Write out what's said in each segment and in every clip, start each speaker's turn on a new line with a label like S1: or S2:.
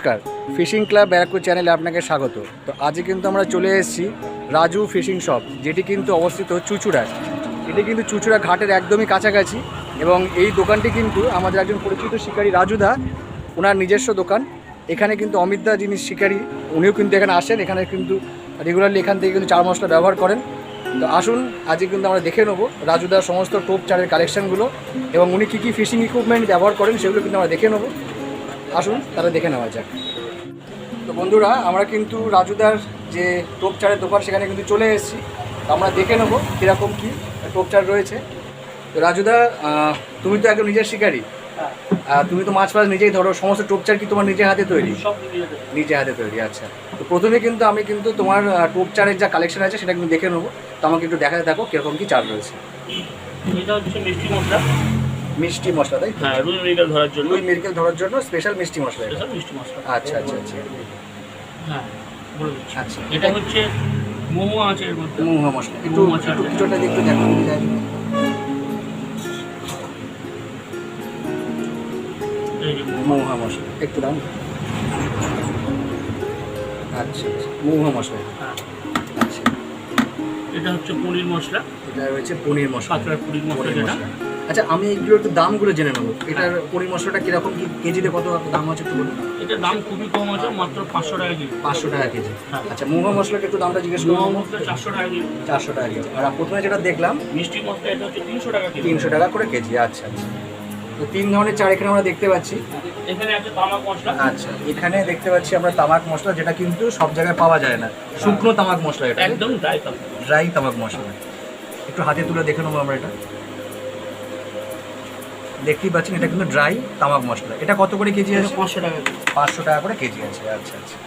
S1: নমস্কার, fishing club Barrackpore চ্যানেলে আপনাকে স্বাগত। তো আজকে কিন্তু আমরা চলে এসেছি রাজু ফিশিং শপ, যেটি কিন্তু অবস্থিত চুঁচুড়ায়। এটি কিন্তু চুঁচুড়া ঘাটের একদমই কাছাকাছি এবং এই দোকানটি কিন্তু আমাদের একজন পরিচিত শিকারী রাজুদা, ওনার নিজস্ব দোকান। এখানে কিন্তু অমিতদা যিনি শিকারী, উনিও কিন্তু এখানে আসেন, এখানে কিন্তু রেগুলারলি এখান থেকে কিন্তু চার মশলা ব্যবহার করেন। তো আসুন আজকে কিন্তু আমরা দেখে নেবো রাজুদার সমস্ত টোপ চারের কালেকশানগুলো এবং উনি কী কী ফিশিং ইকুইপমেন্ট ব্যবহার করেন সেগুলো কিন্তু আমরা দেখে নেবো। আসুন তারা দেখে নেওয়া যাক। তো বন্ধুরা, আমরা কিন্তু রাজুদার যে টোপ চারের দোকান সেখানে কিন্তু চলে এসেছি। তো আমরা দেখে নেবো কীরকম কী টোপ চার রয়েছে। তো রাজুদা, তুমি তো একদম নিজের শিকারী, তুমি তো মাছ নিজেই ধরো, সমস্ত টোপ চার কি তোমার নিজের হাতে তৈরি? নিজে হাতে তৈরি, আচ্ছা। তো প্রথমে কিন্তু আমি কিন্তু তোমার টোপ চারের যা কালেকশন আছে সেটা কিন্তু দেখে নেবো। তো আমাকে একটু দেখাতে থাকো কীরকম কী চার রয়েছে।
S2: এটা হচ্ছে মিষ্টি মশলা।
S1: মিষ্টি মশলা, তাই?
S2: হ্যাঁ, রুই মৃগেল ধরার জন্য।
S1: রুই মৃগেল ধরার জন্য স্পেশাল মিষ্টি মশলা।
S2: স্পেশাল মিষ্টি মশলা।
S1: আচ্ছা আচ্ছা আচ্ছা।
S2: হ্যাঁ, বলে দিচ্ছি।
S1: আচ্ছা,
S2: এটা হচ্ছে মোমো আছে এর মধ্যে।
S1: মোমো মশলা একটু কিছুটা একটু দেখো। মোমো মশলা একটু দাম। আচ্ছা আচ্ছা, মোমো মশলা। আচ্ছা,
S2: এটা হচ্ছে পনির মশলা।
S1: এটা রয়েছে পনির মশলা,
S2: পাতলা পনির মশলা যেটা।
S1: আচ্ছা, আমি এইগুলো একটু দামগুলো জেনে নেবো। এটার পনির মশলাটা কিরকম কি কেজিতে কত দাম আছে একটু বলুন।
S2: এটার দাম খুবই কম আছে, মাত্র 500 টাকা কেজি।
S1: 500 টাকা কেজি।
S2: হ্যাঁ।
S1: আচ্ছা, মোমো মশলাটা একটু দামটা জিজ্ঞেস করবো।
S2: মোমো মশলা 400 টাকা কেজি।
S1: 400 টাকা কেজি। আর প্রথমে যেটা দেখলাম
S2: মিষ্টি মশলা, এটা হচ্ছে 300 টাকা কেজি।
S1: 300 টাকা করে কেজি। আচ্ছা আচ্ছা। তো তিন ধরনের চার এখানে আমরা দেখতে পাচ্ছি।
S2: এখানে আছে তামাক মশলা।
S1: আচ্ছা, এখানে দেখতে পাচ্ছি আমরা তামাক মশলা, যেটা কিন্তু সব জায়গায় পাওয়া যায় না। শুকনো তামাক মশলা, এটা
S2: একদম ড্রাই তামাক।
S1: ড্রাই তামাক মশলা। একটু হাতে তুলে দেখে নেবো আমরা। এটা দেখতেই পাচ্ছেন, এটা কিন্তু ড্রাই তামাক মশলা। এটা কত করে কেজি আছে?
S2: 500 টাকা কেজি।
S1: 500 টাকা করে কেজি আছে। আচ্ছা আচ্ছা।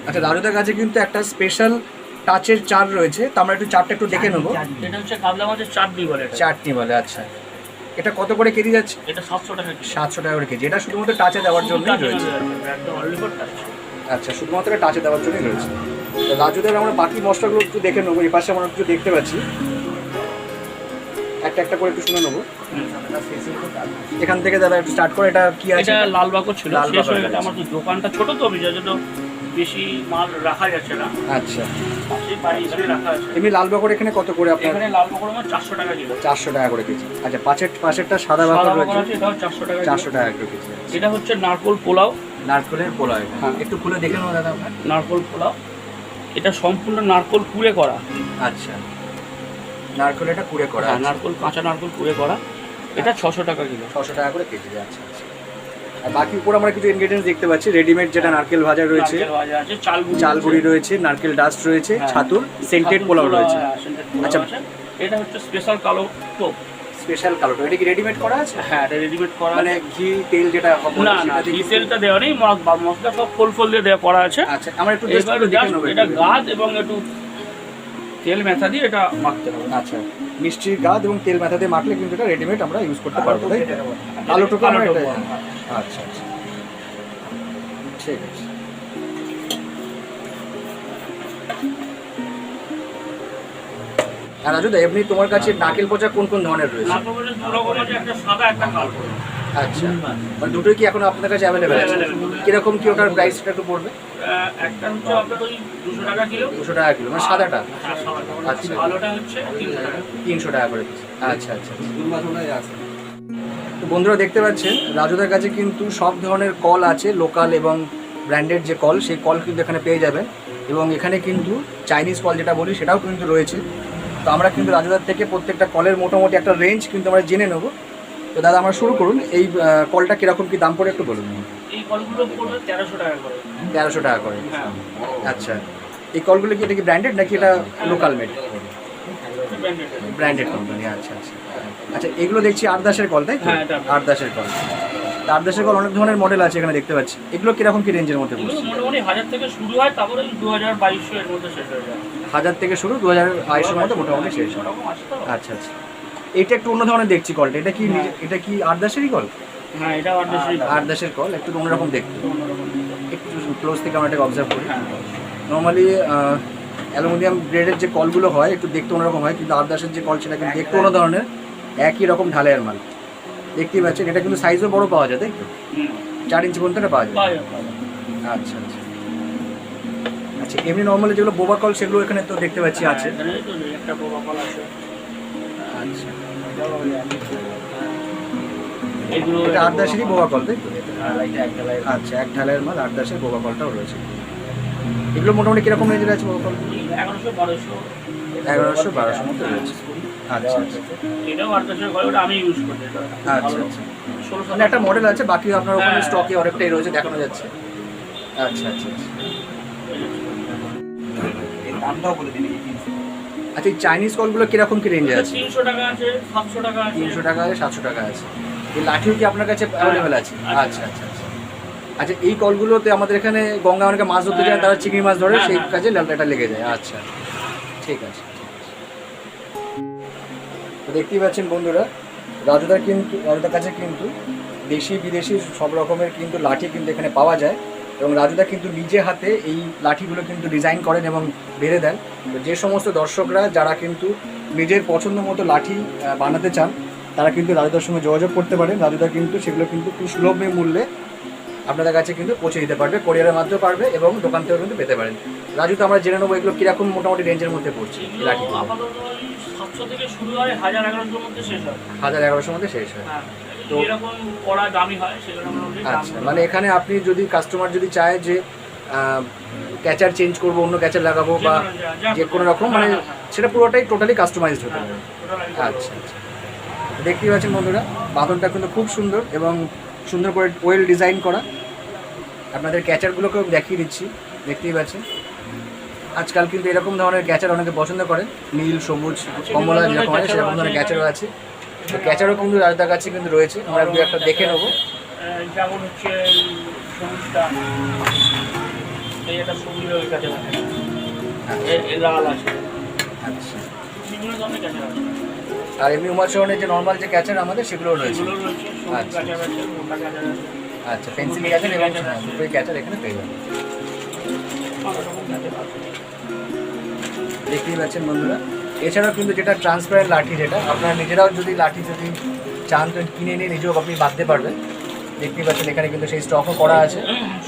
S1: আচ্ছা, রাজুদার কাছে কিন্তু একটা স্পেশাল টাচের চার রয়েছে, তো আমরা একটু চারটা একটু দেখে নেবো।
S2: এটা হচ্ছে কাতলা মাছের চাটনি বলে।
S1: চাটনি বলে, আচ্ছা। এটা কত করে কেজি যাচ্ছে?
S2: এটা 700 টাকা কেজি।
S1: 700 টাকা করে কেজি। এটা শুধুমাত্র টাচে দেওয়ার জন্যই রয়েছে।
S2: একদম অনলি ফর টাচ।
S1: আচ্ছা, শুধুমাত্র টাচে দেওয়ার জন্যই রয়েছে। তো রাজুদের আমরা বাকি মশলাগুলো একটু দেখে নেবো। এই পাশে আমরা একটু দেখতে পাচ্ছি, একটা একটা করে একটু শুনে নেবো। এখান থেকে দাদা একটু স্টার্ট করে। এটা কি আছে?
S2: এটা লাল বাকর ছিল,
S1: লাল
S2: শেষ
S1: বাকর
S2: হয়ে গেছে।
S1: আছে।
S2: আমার তো দোকানটা ছোট, তো যার জন্য বেশি মাল রাখা যাচ্ছে না।
S1: আচ্ছা,
S2: পাশেই বাড়ি হিসেবে রাখা আছে।
S1: এমনি লাল বাকর এখানে কত করে আপনার?
S2: এখানে লাল বাকর আমার 400 টাকা কিলো।
S1: 400 টাকা করে কেজি। আচ্ছা, পাশেরটা সাদা
S2: সাদা
S1: বাকর
S2: বাকর
S1: রয়েছে,
S2: আছে, এটাও 400 টাকা কিলো।
S1: 400 টাকা করে কেজি।
S2: এটা হচ্ছে নারকোল পোলাও।
S1: নারকেলের পোলাও।
S2: হ্যাঁ,
S1: একটু খুলে দেখে নেবো দাদা আপনার।
S2: নারকোল পোলাও, এটা সম্পূর্ণ নারকোল কুড়ে করা।
S1: আচ্ছা, নারকেল এটা কুড়ে করা।
S2: হ্যাঁ, নারকোল, কাঁচা নারকোল কুড়ে করা। এটা 600 টাকা কিলো।
S1: 600 টাকা করে কেজি। আচ্ছা আচ্ছা। আর বাকি উপর আমরা কিছু ইনগ্রেডিয়েন্টস দেখতে পাচ্ছি। রেডিমেড যেটা নারকেল ভাজা রয়েছে,
S2: নারকেল ভাজা আছে,
S1: চাল গুঁড়ি রয়েছে, নারকেল ডাস্ট রয়েছে,
S2: হ্যাঁ,
S1: ছাতুর সেন্টেড পোলাও রয়েছে।
S2: আচ্ছা,
S1: আচ্ছা,
S2: এটা হচ্ছে স্পেশাল কালো টোপ।
S1: স্পেশাল কালোটা এটা কি রেডিমেড করা আছে?
S2: হ্যাঁ, এটা রেডিমেড করা।
S1: মানে ঘি তেল যেটা হবে
S2: না না, ঘি তেলটা দেওয়া নেই, মশলা সব ফোল দিয়ে দেওয়া করা আছে।
S1: আচ্ছা, আমরা একটু
S2: এবার
S1: দেখে নেবো।
S2: এটা গাদ এবং একটু তেল মেথা দিয়ে এটা মাখতে হবে।
S1: আচ্ছা, মিষ্টির গাদ এবং তেল মেথা দিয়ে মাখলে কিন্তু এটা রেডিমেড আমরা ইউজ করতে পারবো, তাই? কালো টোপ। আচ্ছা আচ্ছা, ঠিক আছে। আর রাজুদা, এমনি তোমার কাছে নারকেল পচা কোন কোন ধরনের রয়েছে?
S2: নারকেল ভাজা দু রকম আছে, একটা সাদা, একটা কালো।
S1: আচ্ছা, মানে দুটোই কি এখন আপনার কাছে অ্যাভেলেবেল আছে? কিরকম কি ওটার প্রাইসটা একটু পড়বে?
S2: একটা হচ্ছে আপনার ওই 200 টাকা কিলো।
S1: 200 টাকা কিলো, মানে সাদাটা?
S2: হ্যাঁ, সাদাটা।
S1: আচ্ছা,
S2: কালোটা হচ্ছে 300 টাকা।
S1: 300 টাকা করে পিস। আচ্ছা আচ্ছা। তো বন্ধুরা দেখতে পাচ্ছেন, রাজুদার কাছে কিন্তু সব ধরনের কল আছে, লোকাল এবং ব্র্যান্ডেড যে কল, সেই কল কিন্তু এখানে পেয়ে যাবেন। এবং এখানে কিন্তু চাইনিজ কল যেটা বলি সেটাও কিন্তু রয়েছে। তো আমরা কিন্তু রাজুদার থেকে প্রত্যেকটা কলের মোটামুটি একটা রেঞ্জ কিন্তু আমরা জেনে নেবো। তো দাদা, আমরা শুরু করুন। এই কলটা কীরকম কী দাম পড়ে একটু বলুন।
S2: এই কলগুলো পড়বে 1300 টাকা করে।
S1: 1300 টাকা করে।
S2: হ্যাঁ।
S1: আচ্ছা, এই কলগুলো কি এটা কি ব্র্যান্ডেড নাকি এটা লোকাল মেড? Branded company. আচ্ছা আচ্ছা। আচ্ছা, এগুলো দেখছি আরদাসের কল, তাই তো?
S2: হ্যাঁ, এটা
S1: আরদাসের কল। আরদাসের কল অনেক ধরনের মডেল আছে এখানে দেখতে পাচ্ছি। এগুলো কিরকম কি রেঞ্জের মধ্যে
S2: এগুলো
S1: পড়ছে?
S2: মোটামুটি 1000 থেকে শুরু হয়, তারপরে 2000-2200 এর মধ্যে শেষ হয়ে যায়।
S1: 1000 থেকে শুরু, 2200 মধ্যে মোটামুটি শেষ হয়।
S2: এরকম আছে তো।
S1: আচ্ছা আচ্ছা। এটা একটু অন্য ধরনের দেখছি কলটা। এটা কি এটা কি আরদাসেরই কল?
S2: হ্যাঁ, এটা
S1: আরদাসের কল, একটু অন্যরকম দেখতে। একটু ক্লোজ থেকে আমরা এটাকে অবজার্ভ করি।
S2: হ্যাঁ।
S1: নর্মালি অ্যালুমিনিয়াম গ্রেডের যে কলগুলো হয় একটু দেখতে অন্যরকম হয়, কিন্তু আরদাসের যে কল সেটা কিন্তু দেখতে অন্য ধরনের, একই রকম ঢালাইয়ের মাল। দেখতেই পাচ্ছেন এটা কিন্তু সাইজও বড় পাওয়া যায়, তাই তো? 4 ইঞ্চি পর্যন্ত এটা পাওয়া যায়।
S2: পাওয়া যায়, পাওয়া যায়।
S1: আচ্ছা আচ্ছা আচ্ছা, এমনি নর্মালি যেগুলো বোবা কল সেগুলো এখানে তো দেখতে পাচ্ছি আছে।
S2: এখানে তো একটা বোবা কল আছে।
S1: আচ্ছা,
S2: এগুলো
S1: এটা 8 দাসেরই বোবা কল, তাই তো?
S2: এটা একটা লাইট।
S1: আচ্ছা, 1 ঢালাইয়ের মাল 8 দাসের বোবা কলটাও রয়েছে। এগুলো মোটামুটি কিরকম রেঞ্জের আছে বোবা কল?
S2: 1100
S1: 1100-1200 মতো রয়েছে। আচ্ছা আচ্ছা
S2: এটাও 810 ঘরে, ওটা আমি ইউজ করি এটা।
S1: আচ্ছা আচ্ছা,
S2: 1600
S1: মানে একটা মডেল আছে, বাকি আপনার ওখানে
S2: হ্যাঁ।
S1: স্টকে অনেকটাই রয়েছে দেখানো যাচ্ছে। আচ্ছা আচ্ছা আচ্ছা
S2: দামটাও বলে দিন।
S1: আচ্ছা, এই চাইনিজ কলগুলো কিরকম কি রেঞ্জে আছে?
S2: 300 টাকা আছে, 700 টাকা আছে।
S1: 300 টাকা আছে, 700 টাকা আছে। এই লাঠিও কি আপনার কাছে অ্যাভেলেবেল আছে? আচ্ছা আচ্ছা আচ্ছা আচ্ছা, এই কলগুলোতে আমাদের এখানে গঙ্গা অনেকে মাছ ধরতে যায়, তারা চিংড়ি মাছ ধরে, সেই কাজে এটা লেগে যায়। আচ্ছা, ঠিক আছে। তো দেখতেই পাচ্ছেন বন্ধুরা, রাজুদার কাছে কিন্তু দেশি বিদেশি সব রকমের কিন্তু লাঠি কিন্তু এখানে পাওয়া যায়, এবং রাজুদা কিন্তু নিজে হাতে এই লাঠিগুলো কিন্তু ডিজাইন করেন এবং বেঁধে দেন। তো যে সমস্ত দর্শকরা যারা কিন্তু নিজের পছন্দ মতো লাঠি বানাতে চান, তারা কিন্তু রাজুদার সঙ্গে যোগাযোগ করতে পারেন। রাজুদা কিন্তু সেগুলো কিন্তু খুব সুলভ মূল্যে আপনাদের কাছে কিন্তু পৌঁছে দিতে পারবে, কোরিয়ারের মাধ্যমে পারবে, এবং দোকান থেকেও কিন্তু পেতে পারেন। রাজু, তো আমরা জেনে নেবো এগুলো কিরকম মোটামুটি রেঞ্জের মধ্যে পড়ছে এই লাঠিগুলো?
S2: আপাতত 700 থেকে শুরু হয়, 1000-1100 মধ্যে শেষ হয়।
S1: 1000-1100 মধ্যে শেষ হয়।
S2: হ্যাঁ,
S1: তো
S2: এরকম কড়া দামি হয় সেগুলো মোটামুটি দাম।
S1: আচ্ছা, মানে এখানে আপনি যদি কাস্টমার যদি চায় যে ক্যাচার চেঞ্জ করবো, অন্য ক্যাচার লাগাবো, বা যে কোনো রকম, মানে সেটা পুরোটাই টোটালি কাস্টমাইজড হতে পারে। আচ্ছা আচ্ছা, দেখতেই পাচ্ছেন বন্ধুরা, বাঁধনটা কিন্তু খুব সুন্দর এবং সুন্দর করে ওয়েল ডিজাইন করা। আপনাদের ক্যাচারগুলোকেও দেখিয়ে দিচ্ছি, দেখতেই পাচ্ছেন। আজকাল কিন্তু এরকম ধরনের ক্যাচার অনেকে পছন্দ করেন, নীল, সবুজ, কমলা যেরকম হয় সেরকম ধরনের ক্যাচারও আছে। তো ক্যাচারও কিন্তু রাজদার কাছে কিন্তু রয়েছে, আমরা দু একটা দেখে নেবো।
S2: যেমন হচ্ছে এই সবুজটা, এই একটা সবুজ ওই কাছে লাল আছে।
S1: আচ্ছা,
S2: বিভিন্ন ধরনের ক্যাচার আছে।
S1: আর এমনি উমার শহরের যে নর্মাল যে ক্যাচার আমাদের সেগুলো রয়েছে।
S2: এগুলো রয়েছে, সবুজ
S1: আচ্ছা।
S2: ক্যাচার আছে, মোটা ক্যাচার আছে।
S1: আচ্ছা, পেন্সিল ক্যাচার এবং দুটোই ক্যাচার এখানে পেয়ে যাবেন।
S2: অনেক রকম ক্যাচার আছে।
S1: দেখতেই পাচ্ছেন বন্ধুরা, এছাড়াও কিন্তু যেটা ট্রান্সপারেন্ট লাঠি, যেটা আপনারা নিজেরাও যদি লাঠি যদি চান তো কিনে নিয়ে নিজেও আপনি বাঁধতে পারবেন। দেখতেই পাচ্ছেন এখানে কিন্তু সেই স্টকও করা আছে।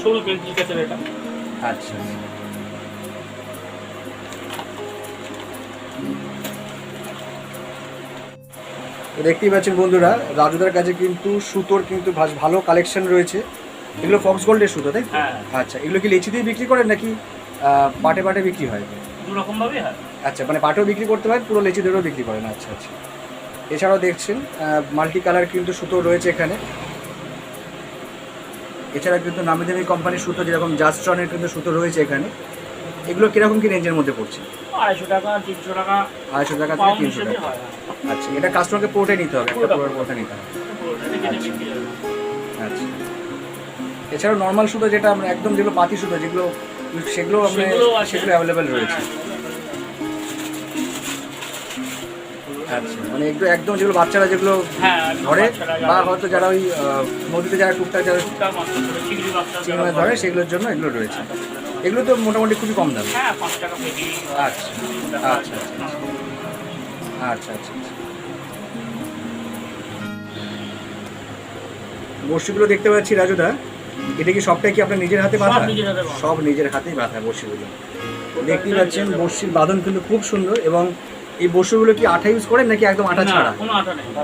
S2: সরু পেন্সিল ক্যাচার এটা।
S1: আচ্ছা, তো দেখতেই পাচ্ছেন বন্ধুরা, রাজুদার কাছে কিন্তু সুতোর কিন্তু ভালো কালেকশন রয়েছে। এগুলো ফক্স গোল্ডের সুতো, তাই?
S2: হ্যাঁ,
S1: আচ্ছা, এগুলো কি লেচি দিয়ে বিক্রি করেন নাকি পাটে পাটে বিক্রি হয়?
S2: দু রকম ভাবে হয়।
S1: আচ্ছা, মানে পাটেও বিক্রি করতে পারেন, পুরো লেচি দিয়েও বিক্রি করেন। আচ্ছা আচ্ছা, এছাড়াও দেখছেন মাল্টি কালার কিন্তু সুতো রয়েছে এখানে। এছাড়া কিন্তু নামি দামি কোম্পানির সুতো, যেরকম জাস্ট্রনের কিন্তু সুতো রয়েছে এখানে। এগুলো কিরকম কি রেঞ্জের মধ্যে পড়ছে?
S2: 250 টাকা, 300 টাকা,
S1: 250 টাকা থেকে 300 টাকা। আচ্ছা, এটা কাস্টমারকে পোর্টে নিতে হবে, একটা পুরো পোর্টে নিতে হবে। আচ্ছা, এছাড়াও নর্মাল সুতো যেটা আমরা একদম যেগুলো পাতি সুতো যেগুলো, সেগুলো আমরা সেগুলো অ্যাভেলেবেল রয়েছে। আচ্ছা, মানে এগুলো একদম যেগুলো বাচ্চারা যেগুলো ধরে, বা হয়তো যারা ওই নদীতে যারা টুকটাক যারা চিংড়ি মাছ ধরে সেগুলোর জন্য এগুলো রয়েছে। এগুলো তো মোটামুটি খুবই কম দাম। আচ্ছা আচ্ছা আচ্ছা আচ্ছা, বড়শিগুলো দেখতে পাচ্ছি রাজুদা, এটা কি সবটাই কি আপনার নিজের হাতে বাঁধা? সব নিজের হাতেই বাঁধা বড়শিগুলো। দেখতেই পাচ্ছেন বড়শির বাঁধন কিন্তু খুব সুন্দর। এবং এই বড়শিগুলো কি আঠা ইউজ করেন নাকি একদম আঠা ছাড়া?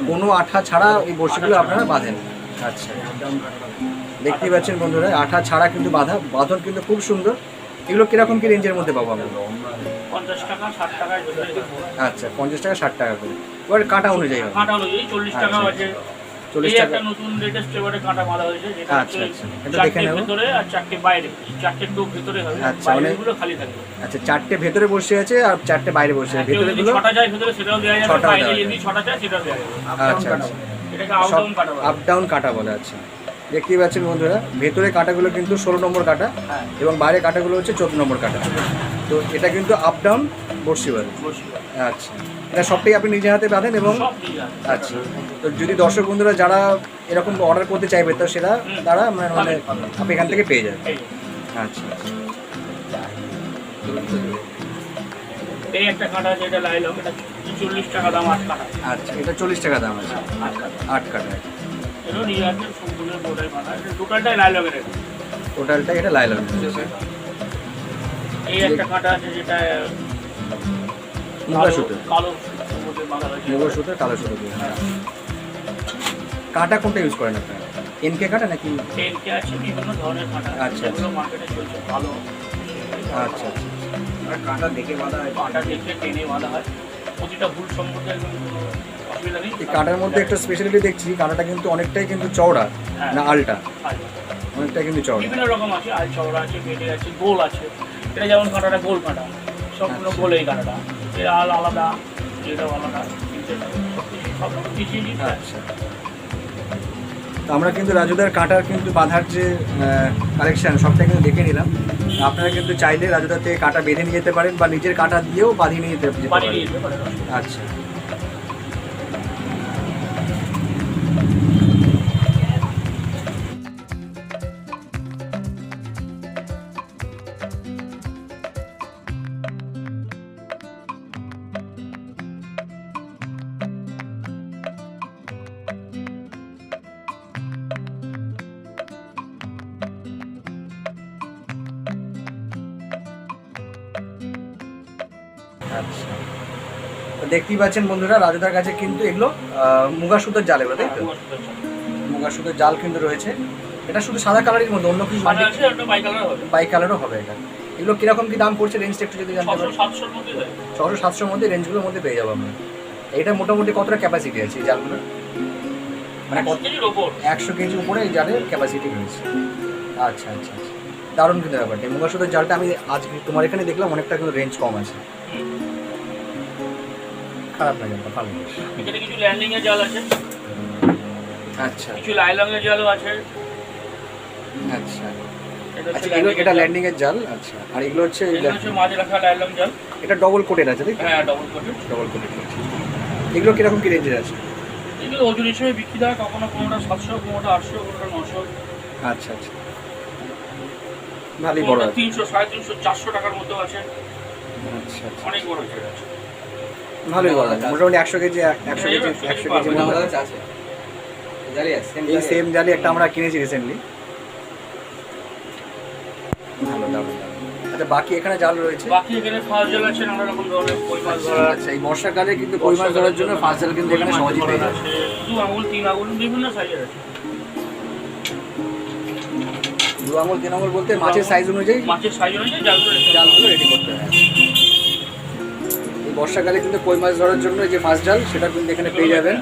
S1: কোনো আঠা ছাড়া এই বড়শিগুলো আপনারা বাঁধেন? আচ্ছা, দেখতেই পাচ্ছেন বন্ধুরা, আঠা ছাড়া কিন্তু বাঁধন কিন্তু খুব সুন্দর। এগুলো কিরকম কি রেঞ্জের মধ্যে পাবো আমরা?
S2: 50 টাকা, 60 টাকা।
S1: আচ্ছা, 50 টাকা 60 টাকা করে, এবার কাটা অনুযায়ী হবে।
S2: কাটা অনুযায়ী 40 টাকা আছে।
S1: 40 টাকা।
S2: একটা নতুন লেটেস্ট এবারে কাটা বাঁধা হয়েছে, যেটা
S1: আচ্ছা আচ্ছা, এটা দেখে
S2: চারটে
S1: নেব।
S2: ভিতরে আর চারটে বাইরে, চারটে টোপ ভিতরে হবে,
S1: আচ্ছা, মানে
S2: বাইরেগুলো খালি থাকবে।
S1: আচ্ছা, 4টে ভেতরে বসে আছে আর 4টে বাইরে বসে আছে।
S2: কেউ
S1: ভেতরে
S2: যদি
S1: গুলো
S2: 6টা যায় ভিতরে সেটাও দেওয়া যাবে,
S1: ছটাও
S2: বাইরে
S1: দেওয়া
S2: যদি 6টা যায় সেটাও দেওয়া যাবে।
S1: আচ্ছা আচ্ছা,
S2: এটাকে আউট ডাউন কাটা বলে।
S1: আপ ডাউন কাটা বলে। আচ্ছা, দেখতেই পাচ্ছেন বন্ধুরা, ভেতরে কাটাগুলো কিন্তু 16 নম্বর কাটা এবং বাইরে কাটাগুলো হচ্ছে 14 নম্বর কাটা। তো এটা কিন্তু আপ ডাউন বড়শি বলে। আচ্ছা, এটা সবটাই আপনি নিজের হাতে বাঁধেন এবং আচ্ছা, তো যদি দর্শক বন্ধুরা যারা এরকম অর্ডার করতে চাইবে তো সেটা তারা মানে আপনি এখান থেকে পেয়ে যাবেন। আচ্ছা,
S2: এই একটা কাটা আছে, এটা লাইলম, এটা 40 টাকা দাম, 8 কাটা।
S1: আচ্ছা, এটা 40 টাকা দাম আছে, 8 কাটা।
S2: এটাও নিয়ে আসছে সম্পূর্ণ বোর্ডের বাঁধা, এটা টোটালটাই লাইলনের।
S1: টোটালটা এটা লাইলন।
S2: এই একটা কাঁটা আছে যেটা
S1: মুগা সুতো,
S2: কালো সুতোর বাঁধা হয়েছে।
S1: মুগা সুতো কালো সুতো দিয়ে।
S2: হ্যাঁ।
S1: কাঁটা কোনটা ইউজ করেন আপনারা? এনকে কাঁটা নাকি?
S2: টেনকে আছে, বিভিন্ন ধরনের কাঁটা আছে,
S1: আচ্ছা,
S2: যেগুলো মার্কেটে চলছে ভালো।
S1: আচ্ছা আচ্ছা।
S3: আর কাঁটা দেখে বাঁধা হয়।
S2: কাঁটা দেখে টেনে বাঁধা হয়, প্রতিটা ভুল সম্পর্কে একদম কোনো অসুবিধা নেই।
S1: এই কাঁটার মধ্যে একটা স্পেশালিটি দেখছি, কাঁটাটা কিন্তু অনেকটাই কিন্তু চওড়া
S2: হ্যাঁ।
S1: না আলটা?
S2: আচ্ছা।
S1: অনেকটাই কিন্তু চওড়া।
S2: বিভিন্ন রকম আছে, আল চওড়া আছে, বেটে আছে, গোল আছে। এটা যেমন কাঁটাটা গোল কাঁটা, সম্পূর্ণ
S1: আচ্ছা।
S2: গোল এই কাঁটাটা। এর আল আলাদা, এটাও আলাদা, সব কিছু সব রকম পিছিয়ে দিচ্ছে।
S1: আচ্ছা। তো আমরা কিন্তু রাজুদার কাঁটার কিন্তু বাঁধার যে কালেকশন সবটা কিন্তু দেখে নিলাম। আপনারা কিন্তু চাইলে রাজুদার থেকে কাঁটা বেঁধে নিয়ে যেতে পারেন বা নিজের কাঁটা দিয়েও বাঁধিয়ে নিয়ে যেতে
S2: বানিয়ে
S1: পারেন।
S2: নিয়ে যেতে পারেন।
S1: আচ্ছা। আচ্ছা, তো দেখতেই পাচ্ছেন বন্ধুরা, রাজুদার কাছে কিন্তু এগুলো মুগা সুতোর জাল, এগুলো তাই তো? মুগা সুতোর জাল কিন্তু রয়েছে। এটা শুধু সাদা কালারের মধ্যে অন্য কিছু
S2: সাদা আছে, একটা বাই কালার হবে।
S1: বাই কালারও হবে এটা। এগুলো কিরকম কি দাম পড়ছে, রেঞ্জটা একটু যদি জানতে পারি?
S2: 600-700 মধ্যে হয়।
S1: 600-700 মধ্যে রেঞ্জগুলোর মধ্যে পেয়ে যাবো আমরা। এটা মোটামুটি কতটা ক্যাপাসিটি আছে এই জালগুলো? মানে
S2: 100 কেজির ওপর।
S1: 100 কেজি উপরে এই জালের ক্যাপাসিটি রয়েছে। আচ্ছা আচ্ছা আচ্ছা, দারুণ কিন্তু ব্যাপারটা। মুগা সুতোর জালটা আমি আজ তোমার এখানে দেখলাম অনেকটা কিন্তু রেঞ্জ কম আছে। খারাপ না জালটা, ভালো।
S2: এখানে কিছু ল্যান্ডিং এর জাল আছে,
S1: আচ্ছা
S2: কিছু লাইলং এর জালও আছে।
S1: আচ্ছা
S2: এটা
S1: আচ্ছা,
S2: হচ্ছে
S1: এগুলো এটা
S2: landing
S1: ল্যান্ডিং এর জাল। আচ্ছা, আর এগুলো হচ্ছে
S2: এগুলো হচ্ছে মাঝে রাখা লাইলং জাল।
S1: এটা ডবল কোটের আছে তাই তো?
S2: হ্যাঁ, ডবল কোটেড।
S1: ডবল কোটের। এগুলো কিরকম কি রেঞ্জের আছে?
S2: এগুলো ওজন হিসেবে বিক্রি হয়, কখনো কোনোটা 700, কোনোটা 800, কোনোটা 900,
S1: আচ্ছা আচ্ছা, ভালোই বড়
S2: কোনোটা
S1: আছে।
S2: 300, 350, 400 টাকার মধ্যেও আছে।
S1: আচ্ছা আচ্ছা,
S2: অনেক বড় ছেড়ে আছে।
S1: ভালোই বড় আছে, মোটামুটি 100 কেজি 100 কেজি মতো আছে।
S3: আছে জালি আছে।
S1: এই সেম জালি একটা আমরা কিনেছি রিসেন্টলি। ভালো, দারুণ দারুণ। আচ্ছা, বাকি এখানে জাল রয়েছে।
S2: বাকি এখানে ফার্স্ট জাল আছে, নানা রকম ধরনের কই মাছ ধরা।
S1: আচ্ছা, এই বর্ষাকালে কিন্তু কই মাছ ধরার জন্য ফার্স্ট জাল কিন্তু এখানে সহজেই পেয়ে যাবে।
S2: আছে 2 আঙুল 3 আঙুল বিভিন্ন সাইজের আছে।
S1: 2 আঙুল 3 আঙুল বলতে মাছের সাইজ অনুযায়ী
S2: মাছের সাইজ অনুযায়ী জালগুলো
S1: জালগুলো রেডি করতে হয়। এই বর্ষাকালে কিন্তু কই মাছ ধরার জন্য যে ফার্স্ট জাল সেটা কিন্তু এখানে পেয়ে যাবেন।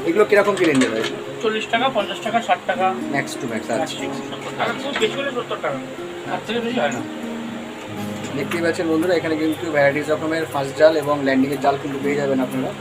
S1: এগুলো কিরকম কি রেঞ্জের রয়েছে?
S2: 40 টাকা, 50 টাকা, 60 টাকা,
S1: ম্যাক্স টু ম্যাক্স। আচ্ছা,
S2: 70 টাকা, খুব বেশি হলে 70 টাকা, তার থেকে বেশি হয় না।
S1: দেখতেই পাচ্ছেন বন্ধুরা, এখানে কিন্তু ভ্যারাইটিস রকমের ফার্স্ট জাল এবং ল্যান্ডিংয়ের জাল কিন্তু পেয়ে যাবেন আপনারা।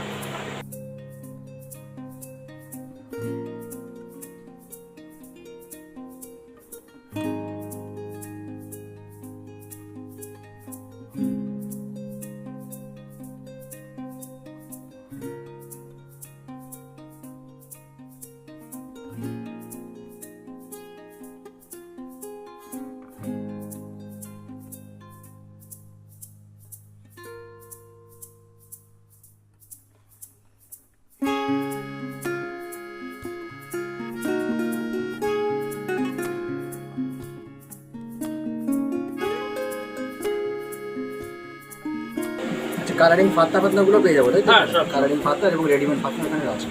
S1: আচ্ছা, কালারিং ফাতনাগুলো পেয়ে যাবো তাই তো?
S2: হ্যাঁ, সব।
S1: কালারিং ফাতনা এবং রেডিমেড ফাতনা এখানে আছে।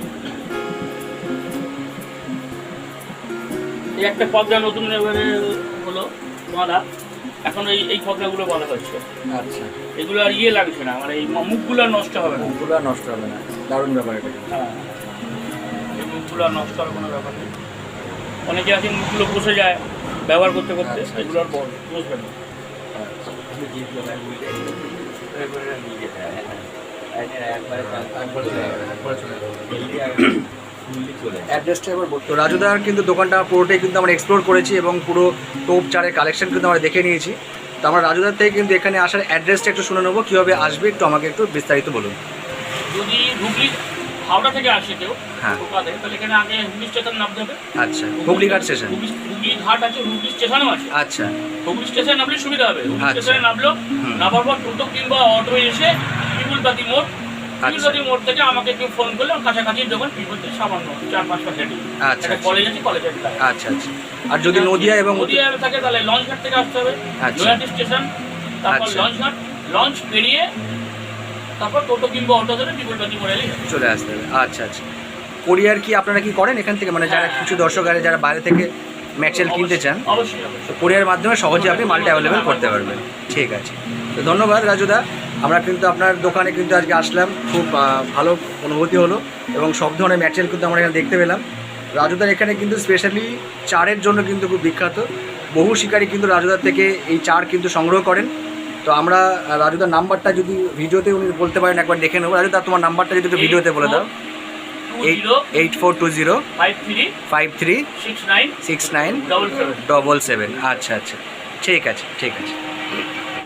S2: এই একটা পদ্মা নতুন এবারে হলো বাঁধা, এখন এই পদ্মাগুলো বাঁধা হচ্ছে।
S1: আচ্ছা,
S2: এগুলো আর ইয়ে লাগছে না, মানে এই মুখগুলো আর নষ্ট হবে না।
S1: মুখগুলো আর নষ্ট হবে না, দারুণ ব্যাপার এটা।
S2: হ্যাঁ, এই মুখগুলো আর নষ্ট হওয়ার কোনো ব্যাপার নেই। অনেকে আছে মুখগুলো বসে যায় ব্যবহার করতে করতে,
S1: আচ্ছা,
S2: এগুলো আর বসবে না।
S1: অ্যাড্রেসটা এবার তো রাজুদার কিন্তু দোকানটা পুরোটাই কিন্তু আমরা এক্সপ্লোর করেছি এবং পুরো টোপ চারের কালেকশন কিন্তু আমরা দেখে নিয়েছি। তো আমরা রাজুদার থেকে কিন্তু এখানে আসার অ্যাড্রেসটা একটু শুনে নেবো, কীভাবে আসবে একটু আমাকে একটু বিস্তারিত বলুন।
S2: যদি হুগলি হাওড়া থেকে আসে কেউ
S1: হ্যাঁ।
S2: ঢোকাতে, তাহলে এখানে আগে হুগলি স্টেশন নামতে হবে।
S1: আচ্ছা, হুগলি ঘাট স্টেশন।
S2: হুগলি ঘাট আছে, হুগলি স্টেশনও আছে।
S1: আচ্ছা
S2: হুগলি স্টেশন নামলে সুবিধা হবে। হুগলি
S1: আচ্ছা।
S2: স্টেশনে নামলো,
S1: হুম।
S2: নামার পর টোটো কিংবা অটো এসে বিপুলপাতি মোড় বিউলবাতি মোড় থেকে আমাকে কেউ ফোন করলে আমার কাছাকাছি দোকান বিপরীতে সামান্য 4-5 হেঁটে
S1: আচ্ছা,
S2: একটা
S1: আচ্ছা।
S2: কলেজ আছে কলেজের কাছে।
S1: আচ্ছা আচ্ছা। আর যদি নদিয়া এবং
S2: নদিয়া থাকে তাহলে লঞ্চঘাট থেকে আসতে হবে,
S1: আচ্ছা।
S2: নৈহাটি স্টেশন, তারপর
S1: আচ্ছা।
S2: লঞ্চঘাট, লঞ্চ পেরিয়ে তারপর টোটো কিংবা অটো ধরে বিপরীতবাতি মোড়ে এলেই হবে।
S1: চলে আসতে হবে। আচ্ছা আচ্ছা। কোরিয়ার কি আপনারা কি করেন এখান থেকে, মানে যারা
S2: হ্যাঁ।
S1: কিছু দর্শক আছে যারা বাইরে থেকে ম্যাটেরিয়াল কিনতে চান,
S2: অবশ্যই
S1: তো
S2: অবশ্যই।
S1: কোরিয়ার মাধ্যমে সহজে আপনি মালটা অ্যাভেলেবেল করতে পারবেন। ঠিক আছে, তো ধন্যবাদ রাজুদা। আমরা কিন্তু আপনার দোকানে কিন্তু আজকে আসলাম, খুব ভালো অনুভূতি হলো এবং সব ধরনের ম্যাটেরিয়াল কিন্তু আমরা এখানে দেখতে পেলাম। রাজুদার এখানে কিন্তু স্পেশালি চারের জন্য কিন্তু খুব বিখ্যাত। বহু শিকারী কিন্তু রাজুদার থেকে এই চার কিন্তু সংগ্রহ করেন। তো আমরা রাজুদার নাম্বারটা যদি ভিডিওতে উনি বলতে পারেন একবার দেখে নেবো। রাজুদা তোমার নাম্বারটা যদি একটু ভিডিওতে বলে দাও। 8420 53 69 77। আচ্ছা আচ্ছা, ঠিক আছে ঠিক আছে।